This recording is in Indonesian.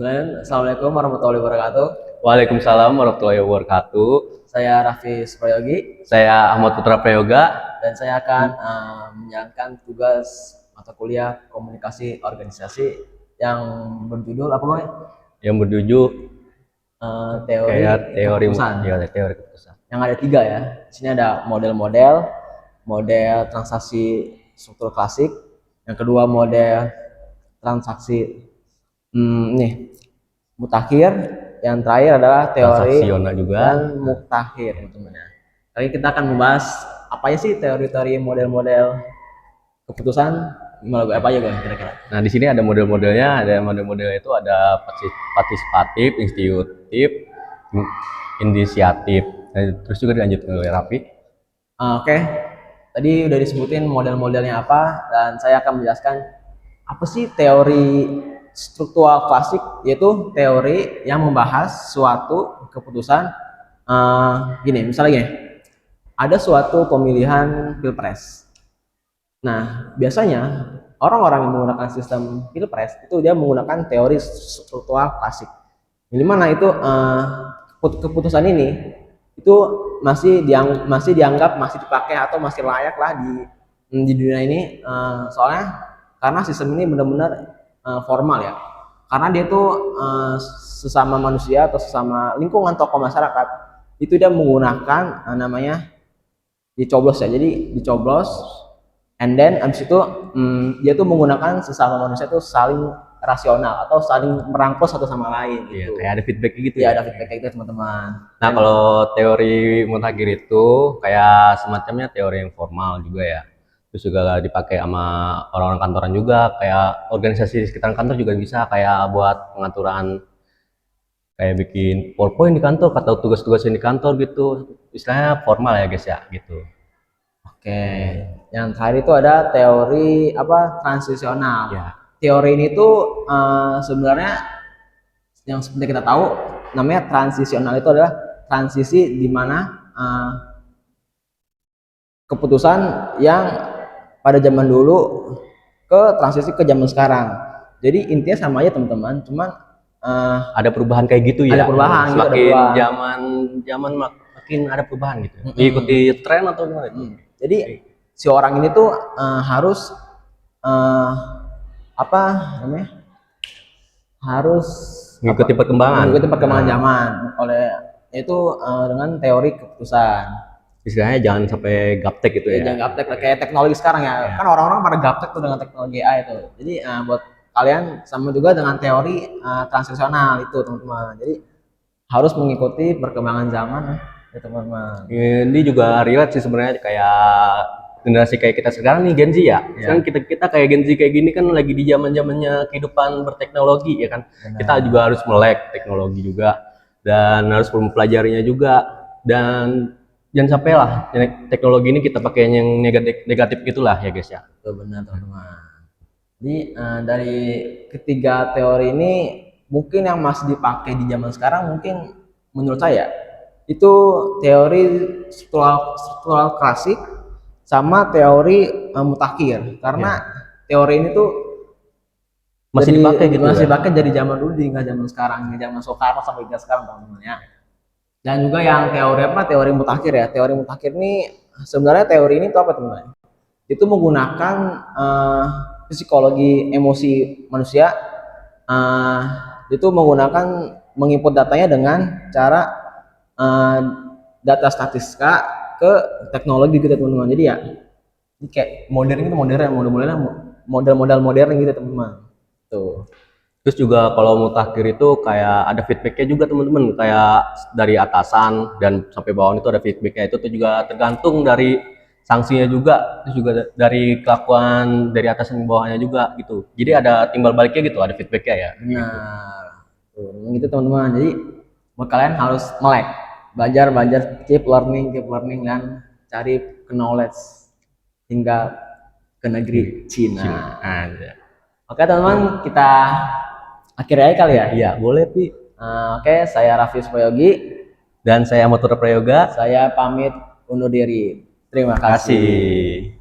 Assalamualaikum warahmatullahi wabarakatuh. Waalaikumsalam warahmatullahi wabarakatuh. Saya Raffi Suprayogi Saya Ahmad Putra Prayoga. dan saya akan menjalankan tugas mata kuliah komunikasi organisasi yang berjudul apa Boy? Yang bertujuh Teori teori keputusan. ya, teori keputusan. Yang ada 3 ya. Di sini ada model transaksi struktur klasik. Yang kedua model transaksi mutakhir. Yang terakhir adalah teori Transaksional juga dan mutakhir teman-teman. Kali kita akan membahas apa aja sih teori-teori model-model keputusan melalui apa aja Bang kira-kira? Nah, di sini ada model-modelnya. Ada model-modelnya itu ada partisipatif, institutif, inisiatif. Nah, terus juga dilanjutkan oleh Raffi. Oke. Tadi udah disebutin model-modelnya apa dan saya akan menjelaskan apa sih teori struktural klasik, yaitu teori yang membahas suatu keputusan. Misalnya gini, ada suatu pemilihan pilpres. Nah, biasanya orang-orang yang menggunakan sistem pilpres itu dia menggunakan teori struktural klasik. Di mana itu keputusan ini itu masih dianggap masih dipakai atau masih layak lah di dunia ini, soalnya karena sistem ini benar-benar formal ya, karena dia tuh sesama manusia atau sesama lingkungan tokoh masyarakat itu dia menggunakan namanya dicoblos ya, jadi dicoblos and then abis itu dia tuh menggunakan sesama manusia tuh saling rasional atau saling merangkul satu sama lain gitu. Iya, kayak ada feedback gitu ya. ya. Ada feedback gitu teman-teman. Nah, kalau teori mutakhir itu kayak semacamnya teori yang formal juga ya. Terus juga dipakai sama orang-orang kantoran juga, kayak organisasi di sekitar kantor juga bisa, kayak buat pengaturan, kayak bikin PowerPoint di kantor atau tugas-tugas di kantor gitu. Istilahnya formal ya guys ya gitu. Oke, yang terakhir itu ada teori transisional. Ya. Teori ini tuh sebenarnya yang seperti kita tahu namanya transisional, itu adalah transisi di mana keputusan yang pada zaman dulu ke transisi ke zaman sekarang. Jadi intinya sama aja teman-teman, cuman ada perubahan kayak gitu ya. Ada perubahan gitu, Semakin ada perubahan. zaman makin ada perubahan gitu. Diikuti tren atau gimana itu? Jadi si orang ini tuh harus harus Mengikuti perkembangan zaman oleh itu dengan teori keputusan. Istilahnya jangan sampai gaptek gitu ya. Jangan gaptek kayak teknologi sekarang ya. Kan orang-orang pada gaptek tuh dengan teknologi AI itu. Jadi buat kalian sama juga dengan teori transisional itu teman-teman. Jadi harus mengikuti perkembangan zaman ya teman-teman. Ini juga relate sih sebenarnya, kayak generasi kayak kita sekarang nih, Gen Z ya. Sekarang kita kayak Gen Z kayak gini kan lagi di zaman-zamannya kehidupan berteknologi ya kan. Benar. Kita juga harus melek teknologi juga dan harus mempelajarinya juga, dan jangan sampai lah teknologi ini kita pakai yang negatif gitulah ya guys ya. Benar teman-teman. Jadi dari ketiga teori ini mungkin yang masih dipakai di zaman sekarang mungkin menurut saya itu teori struktural klasik sama teori mutakhir, karena teori ini tuh masih dipakai gitu, masih dipakai dari zaman dulu hingga zaman sekarang, hingga zaman Soekarno sampai hingga sekarang teman-teman ya. Dan juga yang teori mutakhir ya. Teori mutakhir ini sebenarnya teori ini tuh apa teman-teman? Itu menggunakan psikologi emosi manusia. Itu menggunakan menginput datanya dengan cara data statistika ke teknologi gitu teman-teman. Jadi ya ini kayak model-model modern gitu teman-teman. Tuh. Terus juga kalau mutakhir itu kayak ada feedbacknya juga teman-teman, kayak dari atasan dan sampai bawah itu ada feedbacknya. Itu tuh juga tergantung dari sanksinya juga, terus juga dari kelakuan dari atasan bawahnya juga gitu. Jadi ada timbal baliknya gitu, ada feedbacknya ya. Benar. Tuh, gitu teman-teman. Jadi buat kalian harus melek, belajar, keep learning dan cari knowledge hingga ke negeri Cina. Oke teman-teman, kita akhirnya kali ya? Iya, boleh Pi. Oke, saya Raffi Suprayogi dan saya Ahmad Putra Prayoga. Saya pamit undur diri. Terima kasih.